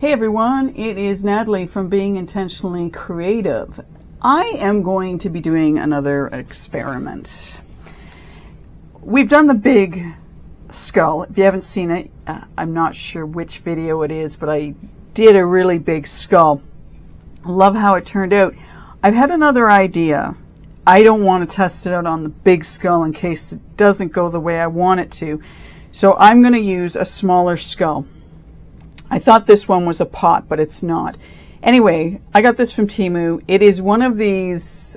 Hey everyone, it is Natalie from Being Intentionally Creative. I am going to be doing another experiment. We've done the big skull. If you haven't seen it, I'm not sure which video it is, but I did a really big skull. I love how it turned out. I've had another idea. I don't want to test it out on the big skull in case it doesn't go the way I want it to. So I'm going to use a smaller skull. I thought this one was a pot, but it's not. Anyway, I got this from Temu. It is one of these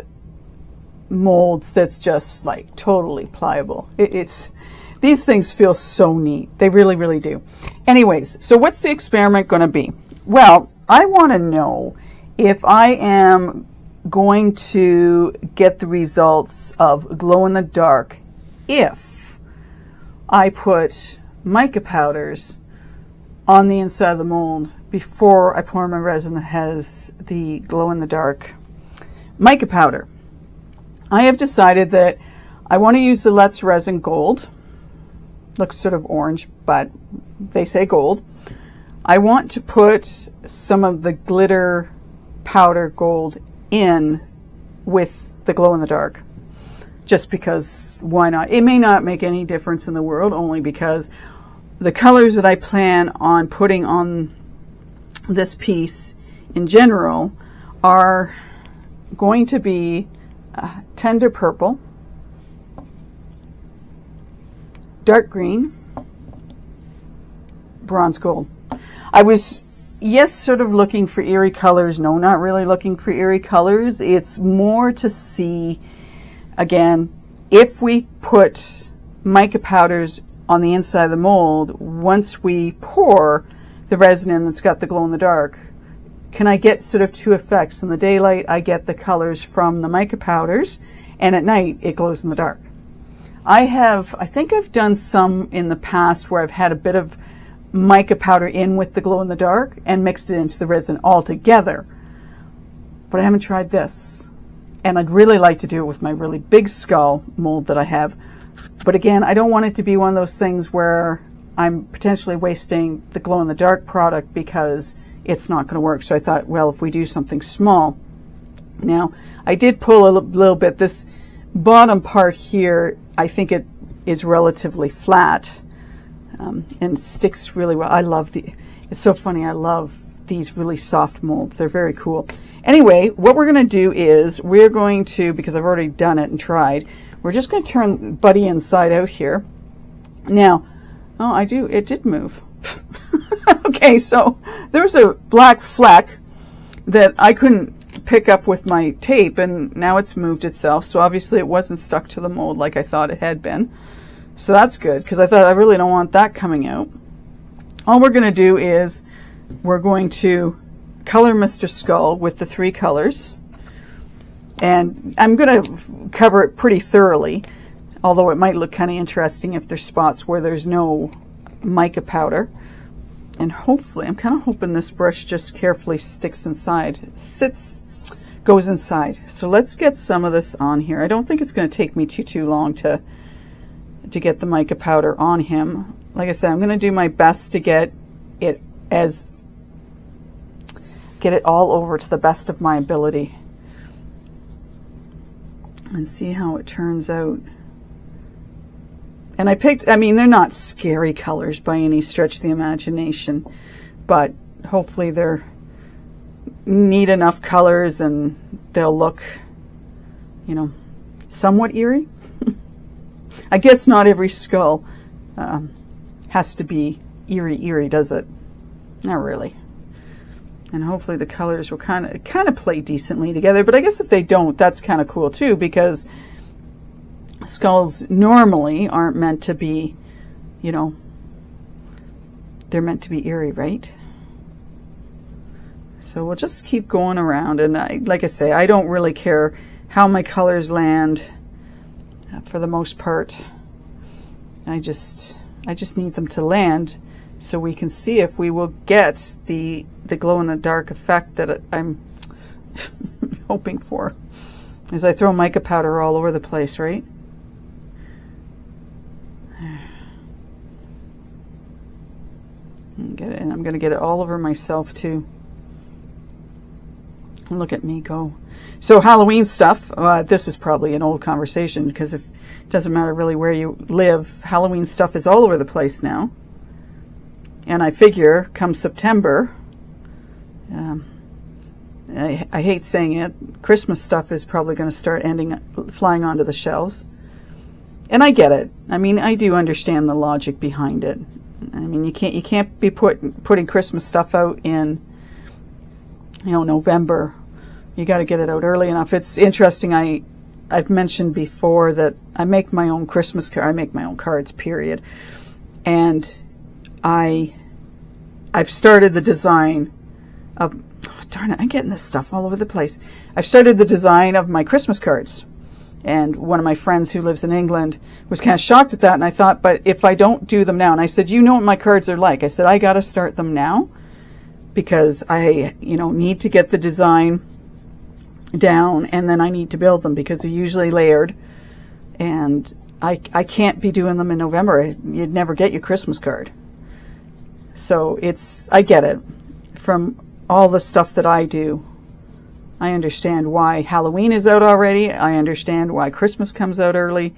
molds that's just like totally pliable. These things feel so neat. They really, really do. Anyways, so what's the experiment going to be? Well, I want to know if I am going to get the results of glow in the dark if I put mica powders on the inside of the mold before I pour my resin that has the glow-in-the-dark mica powder. I have decided that I want to use the Let's Resin Gold. Looks sort of orange, but they say gold. I want to put some of the glitter powder gold in with the glow-in-the-dark, just because why not? It may not make any difference in the world, only because the colors that I plan on putting on this piece in general are going to be tender purple, dark green, bronze gold. I was, yes, sort of looking for eerie colors. No, not really looking for eerie colors. It's more to see, again, if we put mica powders on the inside of the mold, once we pour the resin in that's got the glow in the dark, can I get sort of two effects? In the daylight, I get the colors from the mica powders, and at night, it glows in the dark. I think I've done some in the past where I've had a bit of mica powder in with the glow in the dark and mixed it into the resin altogether, but I haven't tried this. And I'd really like to do it with my really big skull mold that I have. But again, I don't want it to be one of those things where I'm potentially wasting the glow-in-the-dark product because it's not going to work. So I thought, well, if we do something small. Now, I did pull a little bit. This bottom part here, I think it is relatively flat and sticks really well. I love it's so funny. I love these really soft molds. They're very cool. Anyway, what we're going to do is we're going to, because I've already done it and tried, we're just going to turn Buddy inside out here. Now, oh, it did move. Okay, so there's a black fleck that I couldn't pick up with my tape, and now it's moved itself. So obviously it wasn't stuck to the mold like I thought it had been. So that's good, because I thought I really don't want that coming out. All we're going to do is we're going to color Mr. Skull with the three colors. And I'm going to cover it pretty thoroughly, although it might look kind of interesting if there's spots where there's no mica powder. And hopefully, I'm kind of hoping this brush just carefully sticks inside, goes inside. So let's get some of this on here. I don't think it's going to take me too long to get the mica powder on him. Like I said, I'm going to do my best to get it all over to the best of my ability. And see how it turns out. And I mean, they're not scary colors by any stretch of the imagination, but hopefully they're neat enough colors and they'll look, you know, somewhat eerie. I guess not every skull has to be eerie, does it? Not really. And hopefully the colors will kind of play decently together. But I guess if they don't, that's kind of cool too, because skulls normally aren't meant to be, you know, they're meant to be eerie, right? So we'll just keep going around. And like I say, I don't really care how my colors land for the most part. I just need them to land so we can see if we will get the glow-in-the-dark effect that I'm hoping for. As I throw mica powder all over the place, right? And I'm going to get it all over myself too. Look at me go. So Halloween stuff, this is probably an old conversation because it doesn't matter really where you live, Halloween stuff is all over the place now. And I figure come September, I hate saying it, Christmas stuff is probably going to start flying onto the shelves. And I get it. I mean, I do understand the logic behind it. I mean, you can't be putting Christmas stuff out in, November. You got to get it out early enough. It's interesting. I've mentioned before that I make my own Christmas card. I make my own cards, period. And I've started the design of, darn it, I'm getting this stuff all over the place. I've started the design of my Christmas cards. And one of my friends who lives in England was kind of shocked at that. And I thought, but if I don't do them now, and I said, you know what my cards are like. I said, I got to start them now because I, need to get the design down and then I need to build them because they're usually layered. And I can't be doing them in November. You'd never get your Christmas card. So I get it. From all the stuff that I do, I understand why Halloween is out already. I understand why Christmas comes out early.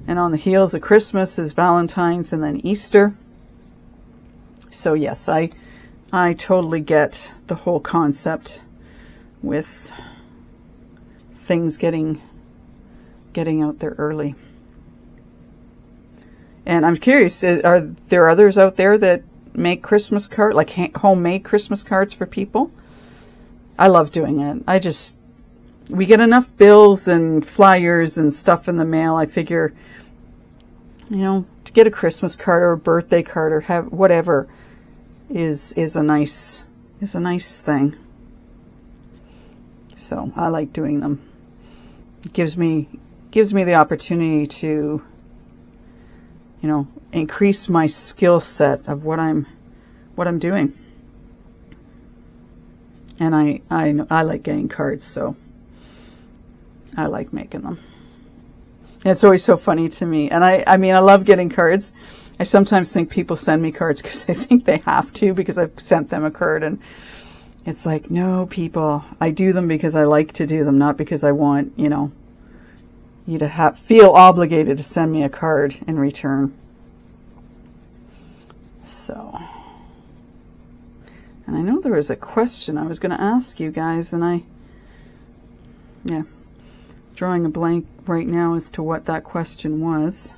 And on the heels of Christmas is Valentine's and then Easter. So yes, I totally get the whole concept with things getting out there early. And I'm curious, are there others out there that make Christmas cards, like homemade Christmas cards for people? I love doing it. We get enough bills and flyers and stuff in the mail. I figure, to get a Christmas card or a birthday card or have whatever is a nice thing. So I like doing them. It gives me the opportunity to, increase my skill set of what I'm doing. And I like getting cards, so I like making them. And it's always so funny to me. And I mean, I love getting cards. I sometimes think people send me cards because they think they have to because I've sent them a card. And it's like, no, people, I do them because I like to do them, not because I want, you to feel obligated to send me a card in return. So... And I know there was a question I was going to ask you guys, and drawing a blank right now as to what that question was.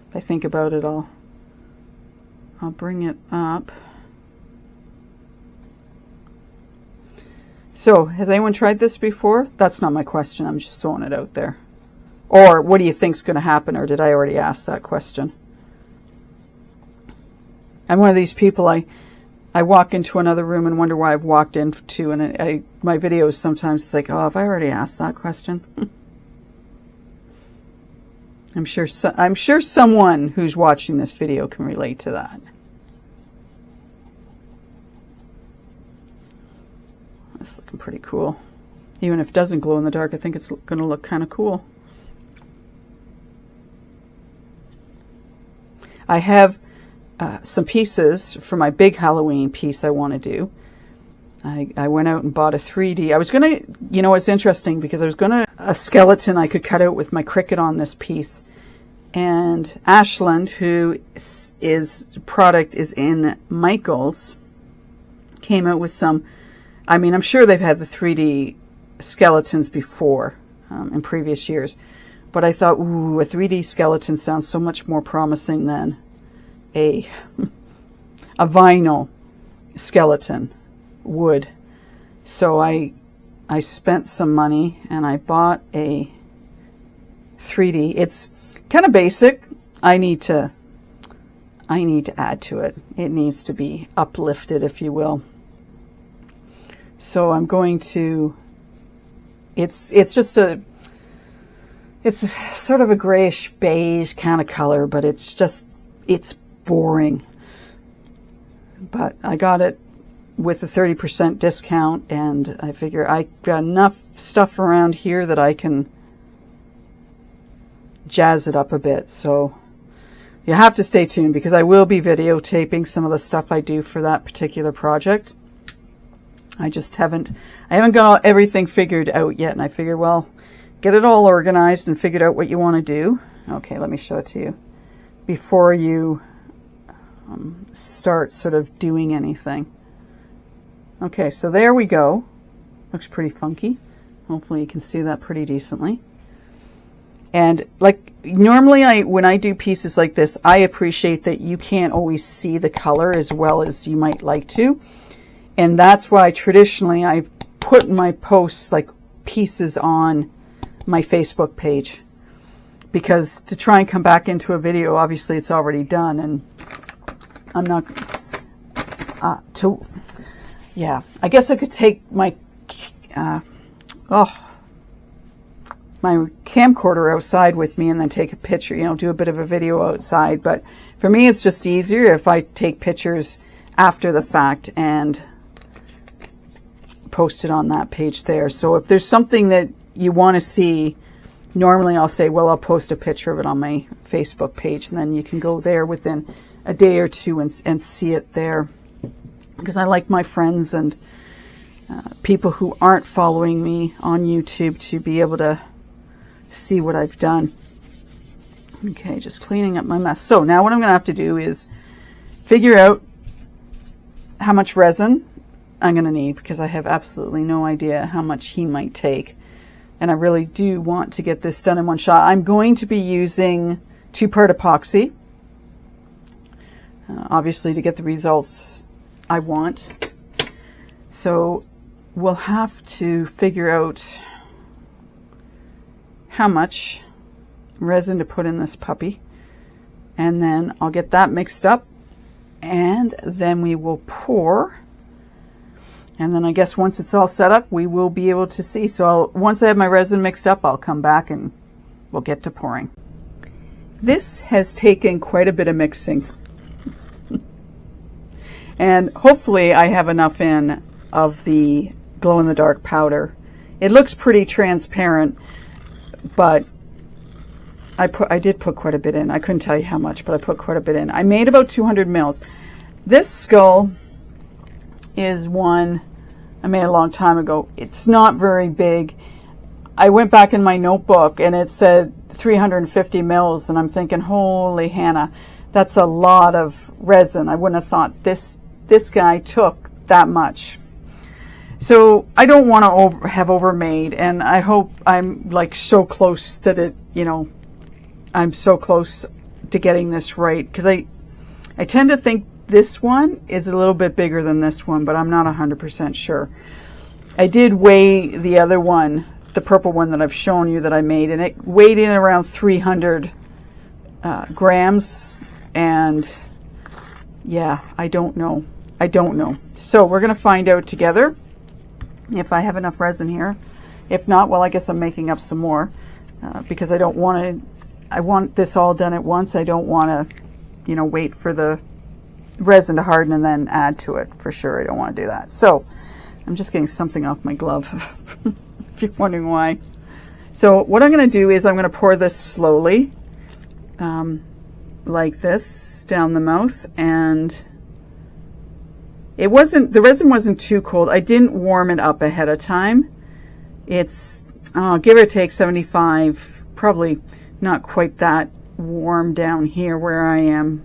If I think about it, I'll bring it up. So, has anyone tried this before? That's not my question. I'm just throwing it out there. Or, what do you think's going to happen? Or did I already ask that question? I'm one of these people, I walk into another room and wonder why I've walked into, and my videos sometimes it's like, oh, have I already asked that question? I'm sure someone who's watching this video can relate to that. That's looking pretty cool. Even if it doesn't glow in the dark, I think it's going to look kind of cool. I have some pieces for my big Halloween piece I want to do. I went out and bought a 3D. I was going to, it's interesting because I was going to, a skeleton I could cut out with my Cricut on this piece. And Ashland, who product is in Michael's, came out with some, I mean, I'm sure they've had the 3D skeletons before in previous years. But I thought, ooh, a 3D skeleton sounds so much more promising than a vinyl skeleton would. So I spent some money and I bought a 3D. It's kind of basic. I need to add to it. It needs to be uplifted, if you will. So I'm going to, it's sort of a grayish beige kind of color, but it's boring. But I got it with a 30% discount, and I figure I got enough stuff around here that I can jazz it up a bit. So you have to stay tuned because I will be videotaping some of the stuff I do for that particular project. I haven't got everything figured out yet, and I figured, well, get it all organized and figured out what you want to do. Okay, let me show it to you before you start sort of doing anything. Okay, so there we go. Looks pretty funky. Hopefully you can see that pretty decently. And like normally when I do pieces like this, I appreciate that you can't always see the color as well as you might like to. And that's why traditionally I've put my posts like pieces on my Facebook page, because to try and come back into a video, obviously it's already done, and I'm not yeah, I guess I could take my my camcorder outside with me and then take a picture, you know, do a bit of a video outside. But for me, it's just easier if I take pictures after the fact and post it on that page there. So if there's something that you want to see, normally I'll say, well, I'll post a picture of it on my Facebook page, and then you can go there within a day or two and see it there. Because I like my friends and people who aren't following me on YouTube to be able to see what I've done. Okay, just cleaning up my mess. So now what I'm going to have to do is figure out how much resin I'm going to need, because I have absolutely no idea how much he might take. And I really do want to get this done in one shot. I'm going to be using 2-part epoxy, obviously to get the results I want. So we'll have to figure out how much resin to put in this puppy, and then I'll get that mixed up, and then we will pour. And then I guess once it's all set up, we will be able to see. So once I have my resin mixed up, I'll come back and we'll get to pouring. This has taken quite a bit of mixing. And hopefully I have enough in of the glow-in-the-dark powder. It looks pretty transparent, but I did put quite a bit in. I couldn't tell you how much, but I put quite a bit in. I made about 200 mils. This skull is one I made a long time ago. It's not very big. I went back in my notebook and it said 350 mils, and I'm thinking, holy Hannah, that's a lot of resin. I wouldn't have thought this guy took that much. So I don't want to have overmade, and I hope I'm like so close that it, you know, I'm so close to getting this right, because I tend to think this one is a little bit bigger than this one, but I'm not 100% sure. I did weigh the other one, the purple one that I've shown you that I made, and it weighed in around 300 grams, and yeah, I don't know. So we're going to find out together if I have enough resin here. If not, well, I guess I'm making up some more because I don't want to. I want this all done at once. I don't want to, you know, wait for the resin to harden and then add to it. For sure, I don't want to do that. So I'm just getting something off my glove, if you're wondering why. So what I'm going to do is I'm going to pour this slowly, like this, down the mouth, and the resin wasn't too cold. I didn't warm it up ahead of time. It's give or take 75, probably not quite that warm down here where I am.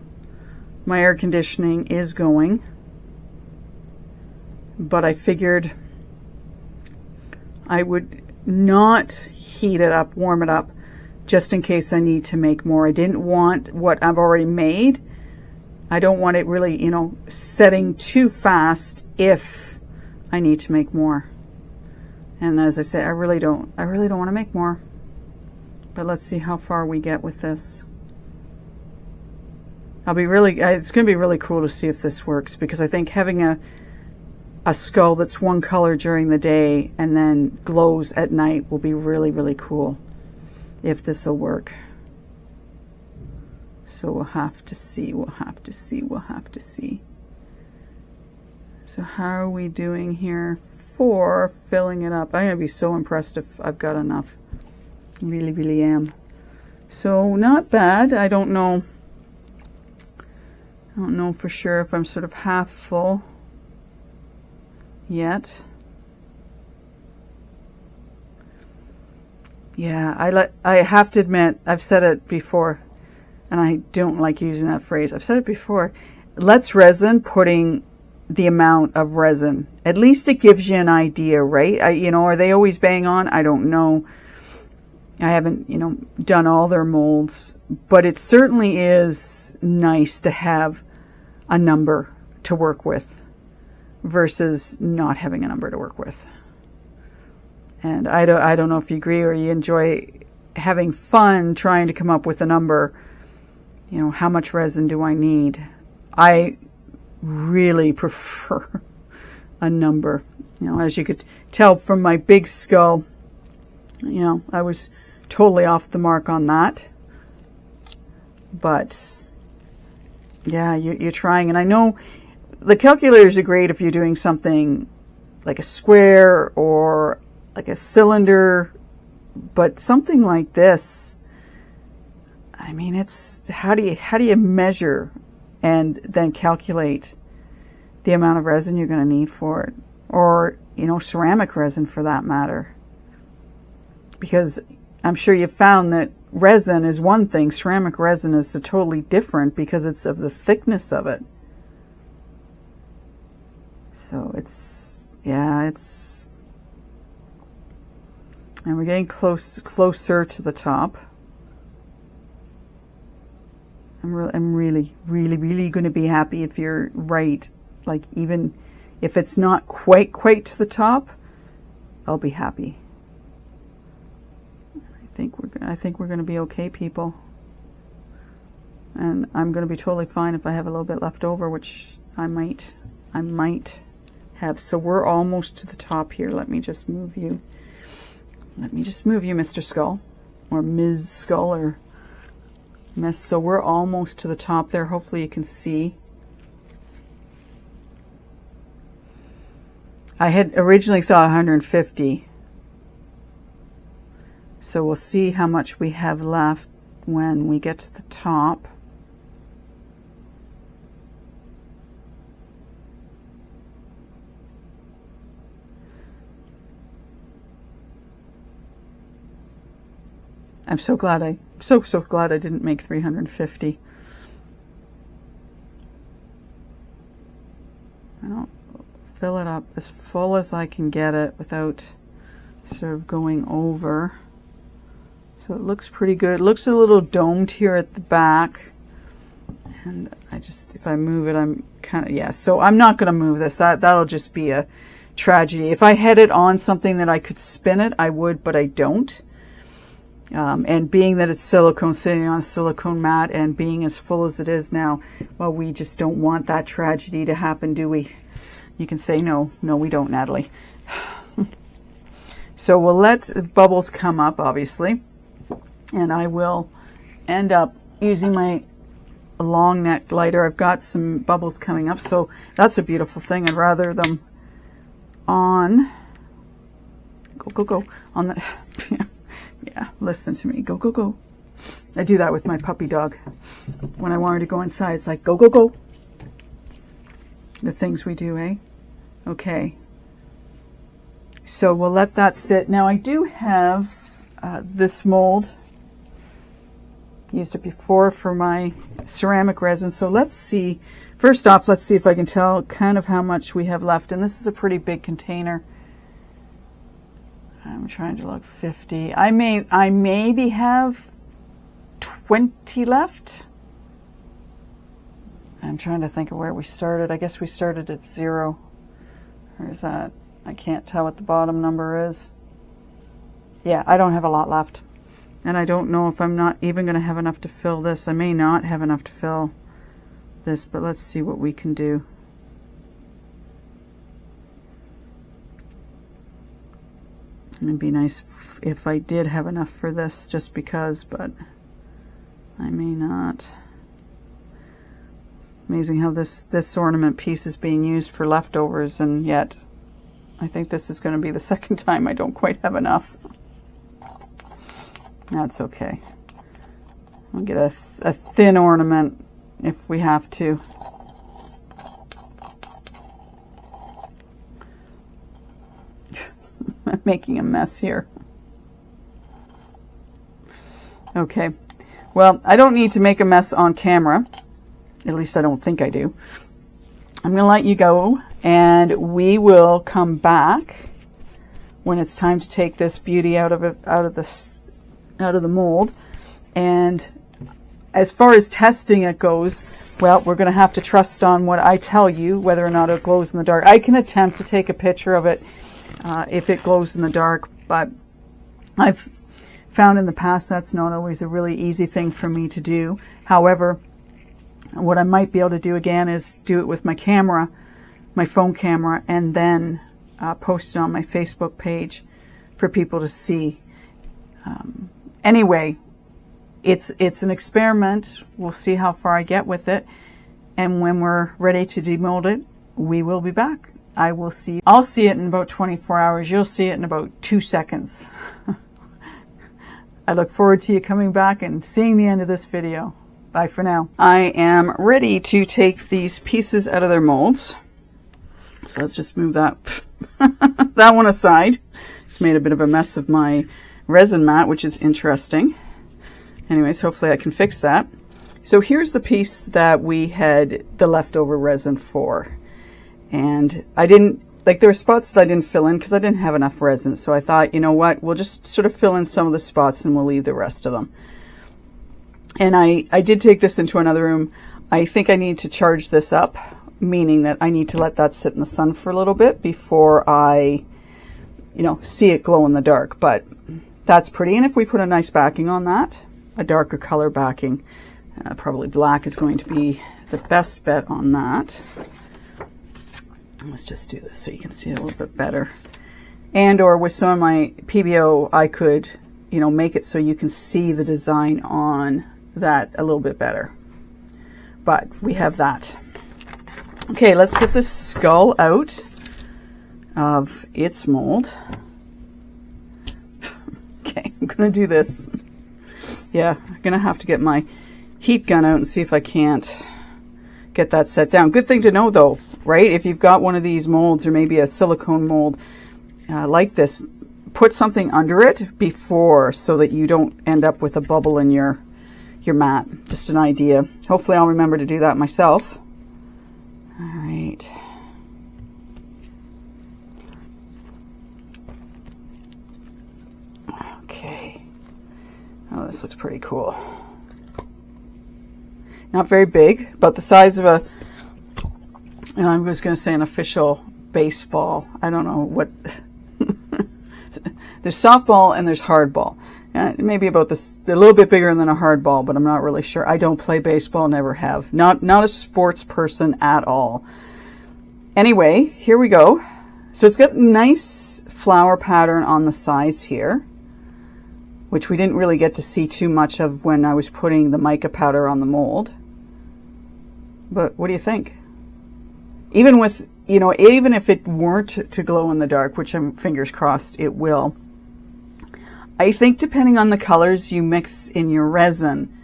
My air conditioning is going, but I figured I would not heat it up, warm it up, just in case I need to make more. I didn't want what I've already made. I don't want it really, you know, setting too fast if I need to make more. And as I say, I really don't want to make more. But let's see how far we get with this. It's going to be really cool to see if this works, because I think having a skull that's one color during the day and then glows at night will be really, really cool if this will work. So we'll have to see. So how are we doing here for filling it up? I'm going to be so impressed if I've got enough. Really, really am. So not bad. I don't know I don't know for sure if I'm sort of half full yet. Yeah, I have to admit, I've said it before, and I don't like using that phrase. I've said it before. Let's resin putting the amount of resin. At least it gives you an idea, right? Are they always bang on? I don't know. I haven't, done all their molds, but it certainly is nice to have a number to work with versus not having a number to work with. And I don't know if you agree or you enjoy having fun trying to come up with a number. How much resin do I need? I really prefer a number. As you could tell from my big skull, I was totally off the mark on that. But yeah, you're trying. And I know the calculators are great if you're doing something like a square or like a cylinder, but something like this, I mean, it's how do you measure and then calculate the amount of resin you're going to need for it, or ceramic resin for that matter, because I'm sure you've found that resin is one thing, ceramic resin is totally different because it's of the thickness of it. So and we're getting closer to the top. I'm really going to be happy if you're right. Like, even if it's not quite to the top, I'll be happy. I think we're going to be okay, people. And I'm going to be totally fine if I have a little bit left over, which I might have. So we're almost to the top here. Let me just move you. Mr. Skull, or Ms. Skull, or Miss. So we're almost to the top there. Hopefully you can see. I had originally thought 150. So we'll see how much we have left when we get to the top. I'm so glad so glad I didn't make 350. I don't fill it up as full as I can get it without sort of going over. So it looks pretty good. It looks a little domed here at the back. And if I move it, I'm kind of, yeah. So I'm not going to move this. That'll just be a tragedy. If I had it on something that I could spin it, I would, but I don't. And being that it's silicone, sitting on a silicone mat, and being as full as it is now, well, we just don't want that tragedy to happen, do we? You can say no, we don't, Natalie. So we'll let bubbles come up, obviously, and I will end up using my long neck lighter. I've got some bubbles coming up, so that's a beautiful thing. I'd rather them on, go, on the, yeah, listen to me, go. I do that with my puppy dog. When I want her to go inside, it's like, go. The things we do, eh? Okay. So we'll let that sit. Now I do have this mold. Used it before for my ceramic resin. So let's see. First off, let's see if I can tell kind of how much we have left. And this is a pretty big container. I'm trying to look 50. I maybe have 20 left. I'm trying to think of where we started. I guess we started at 0. Or is that? I can't tell what the bottom number is. Yeah, I don't have a lot left. And I don't know if I'm not even going to have enough to fill this. I may not have enough to fill this, but let's see what we can do. It'd be nice if I did have enough for this, just because, but I may not. Amazing how this ornament piece is being used for leftovers, and yet I think this is going to be the second time I don't quite have enough. That's okay. We'll get a thin ornament if we have to. I'm making a mess here. Okay, well, I don't need to make a mess on camera. At least I don't think I do. I'm going to let you go, and we will come back when it's time to take this beauty out of the mold. And as far as testing it goes, well, we're going to have to trust on what I tell you, whether or not it glows in the dark. I can attempt to take a picture of it if it glows in the dark, but I've found in the past that's not always a really easy thing for me to do. However, what I might be able to do again is do it with my camera, my phone camera, and then post it on my Facebook page for people to see. Anyway, it's an experiment. We'll see how far I get with it. And when we're ready to demold it, we will be back. I'll see it in about 24 hours. You'll see it in about 2 seconds. I look forward to you coming back and seeing the end of this video. Bye for now. I am ready to take these pieces out of their molds. So let's just move that, that one aside. It's made a bit of a mess of my resin mat, which is interesting. Anyways, hopefully I can fix that. So here's the piece that we had the leftover resin for. And I didn't, like, there were spots that I didn't fill in because I didn't have enough resin. So I thought, you know what, we'll just sort of fill in some of the spots and we'll leave the rest of them. And I did take this into another room. I think I need to charge this up, meaning that I need to let that sit in the sun for a little bit before I, you know, see it glow in the dark. But that's pretty. And if we put a nice backing on that, a darker color backing, probably black is going to be the best bet on that. Let's just do this so you can see it a little bit better. And or with some of my PBO, I could, you know, make it so you can see the design on that a little bit better. But we have that. Okay, let's get this skull out of its mold. Okay, I'm gonna do this. Yeah, I'm gonna have to get my heat gun out and see if I can't get that set down. Good thing to know though, right? If you've got one of these molds or maybe a silicone mold like this, put something under it before so that you don't end up with a bubble in your mat. Just an idea. Hopefully I'll remember to do that myself. All right. Okay. Oh, this looks pretty cool. Not very big, about the size of a, I was going to say an official baseball. I don't know what. There's softball and there's hardball. Maybe about this, a little bit bigger than a hardball, but I'm not really sure. I don't play baseball, never have. Not a sports person at all. Anyway, here we go. So it's got nice flower pattern on the sides here, which we didn't really get to see too much of when I was putting the mica powder on the mold. But what do you think? Even with, you know, even if it weren't to glow in the dark, which I'm fingers crossed it will, I think depending on the colors you mix in your resin,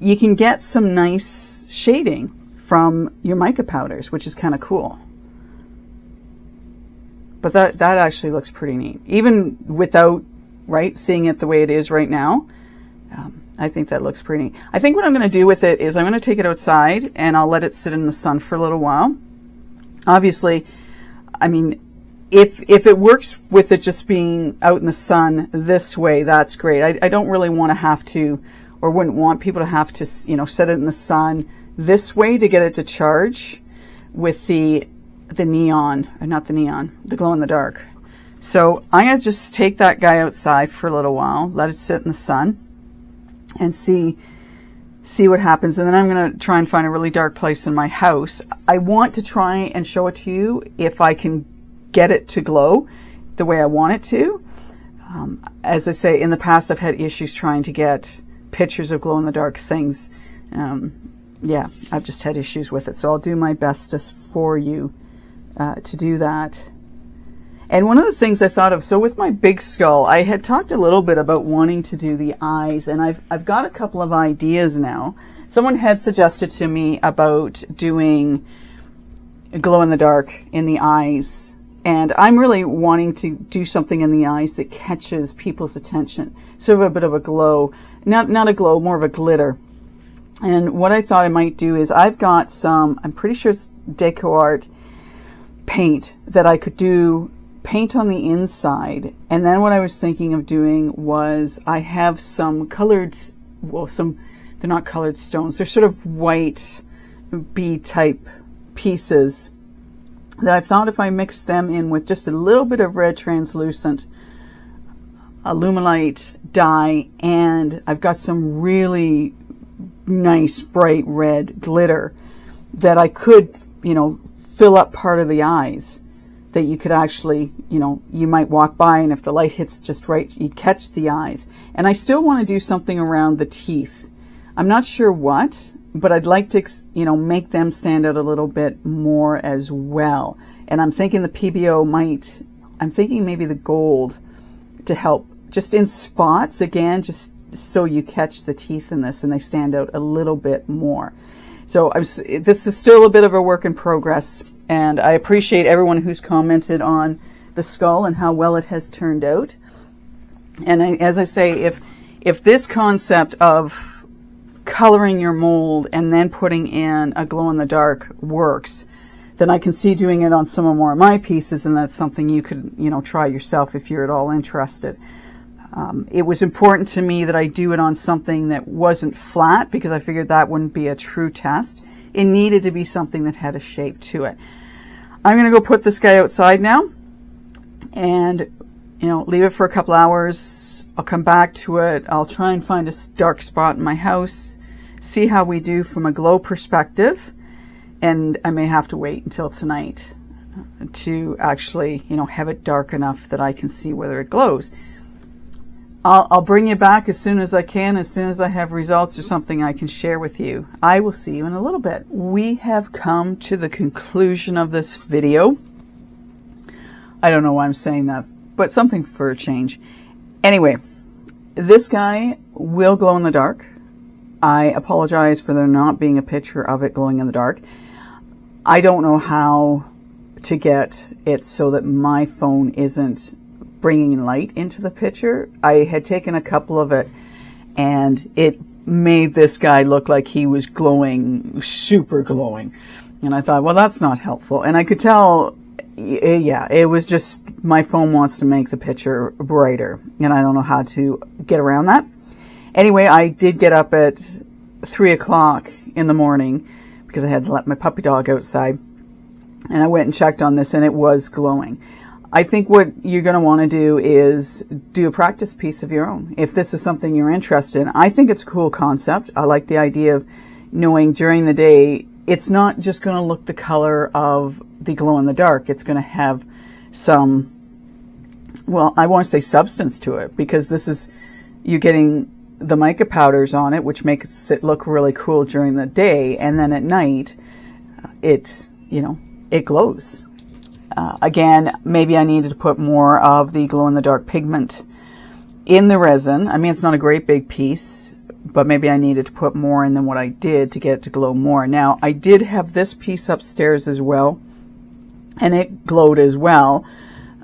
you can get some nice shading from your mica powders, which is kind of cool. But that actually looks pretty neat. Even without, right, seeing it the way it is right now, I think that looks pretty neat. I think what I'm going to do with it is I'm going to take it outside and I'll let it sit in the sun for a little while. Obviously, I mean, if it works with it just being out in the sun this way, that's great. I don't really want to have to, or wouldn't want people to have to, you know, set it in the sun this way to get it to charge with the neon, or not the neon, the glow in the dark. So I'm going to just take that guy outside for a little while, let it sit in the sun, and see what happens. And then I'm going to try and find a really dark place in my house. I want to try and show it to you if I can get it to glow the way I want it to. As I say, in the past I've had issues trying to get pictures of glow in the dark things. Yeah, I've just had issues with it. So I'll do my bestest for you to do that. And one of the things I thought of, so with my big skull, I had talked a little bit about wanting to do the eyes, and I've got a couple of ideas now. Someone had suggested to me about doing glow in the dark in the eyes And I'm really wanting to do something in the eyes that catches people's attention. Sort of a bit of a glow. Not a glow, more of a glitter. And what I thought I might do is I've got some, I'm pretty sure it's Deco Art paint that I could do paint on the inside. And then what I was thinking of doing was I have some colored, well, they're not colored stones. They're sort of white bead type pieces that I thought if I mix them in with just a little bit of red translucent Luminite dye, and I've got some really nice bright red glitter that I could, you know, fill up part of the eyes, that you could actually, you know, you might walk by and if the light hits just right, you catch the eyes. And I still want to do something around the teeth. I'm not sure what, but I'd like to, you know, make them stand out a little bit more as well. And I'm thinking the PBO might, I'm thinking maybe the gold to help just in spots, again, just so you catch the teeth in this and they stand out a little bit more. So this is still a bit of a work in progress, and I appreciate everyone who's commented on the skull and how well it has turned out. And as I say, if this concept of coloring your mold and then putting in a glow-in-the-dark works, then I can see doing it on some more of my pieces, and that's something you could, you know, try yourself if you're at all interested. It was important to me that I do it on something that wasn't flat because I figured that wouldn't be a true test. It needed to be something that had a shape to it. I'm going to go put this guy outside now and, you know, leave it for a couple hours. I'll come back to it. I'll try and find a dark spot in my house, see how we do from a glow perspective, and I may have to wait until tonight to actually, you know, have it dark enough that I can see whether it glows. I'll bring you back as soon as I can, as soon as I have results or something I can share with you. I will see you in a little bit. We have come to the conclusion of this video. I don't know why I'm saying that, but something for a change. Anyway, this guy will glow in the dark. I apologize for there not being a picture of it glowing in the dark. I don't know how to get it so that my phone isn't bringing light into the picture. I had taken a couple of it and it made this guy look like he was glowing, super glowing. And I thought, well, that's not helpful. And I could tell, yeah, it was just my phone wants to make the picture brighter. And I don't know how to get around that. Anyway, I did get up at 3 o'clock in the morning because I had to let my puppy dog outside. And I went and checked on this and it was glowing. I think what you're going to want to do is do a practice piece of your own. If this is something you're interested in, I think it's a cool concept. I like the idea of knowing during the day, it's not just going to look the color of the glow in the dark. It's going to have some, well, I want to say substance to it, because this is, you're getting the mica powders on it, which makes it look really cool during the day. And then at night, it, you know, it glows. Again, maybe I needed to put more of the glow-in-the-dark pigment in the resin. I mean, it's not a great big piece, but maybe I needed to put more in than what I did to get it to glow more. Now, I did have this piece upstairs as well, and it glowed as well.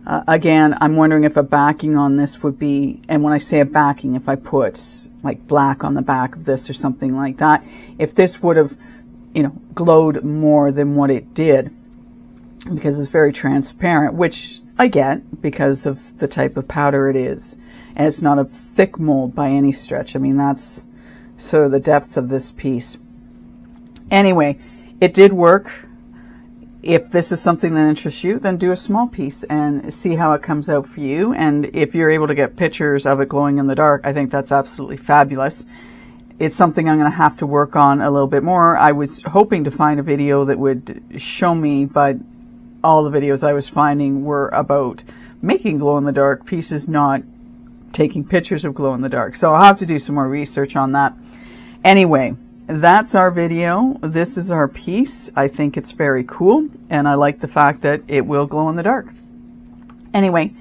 Again, I'm wondering if a backing on this would be, and when I say a backing, if I put like black on the back of this or something like that, if this would have, you know, glowed more than what it did, because it's very transparent, which I get because of the type of powder it is. And it's not a thick mold by any stretch. I mean, that's sort of the depth of this piece. Anyway, it did work. If this is something that interests you, then do a small piece and see how it comes out for you. And if you're able to get pictures of it glowing in the dark, I think that's absolutely fabulous. It's something I'm going to have to work on a little bit more. I was hoping to find a video that would show me, but all the videos I was finding were about making glow-in-the-dark pieces, not taking pictures of glow-in-the-dark. So I'll have to do some more research on that. Anyway, that's our video. This is our piece. I think it's very cool, and I like the fact that it will glow in the dark. Anyway,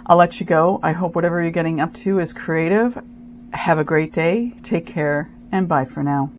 I'll let you go. I hope whatever you're getting up to is creative. Have a great day. Take care, and bye for now.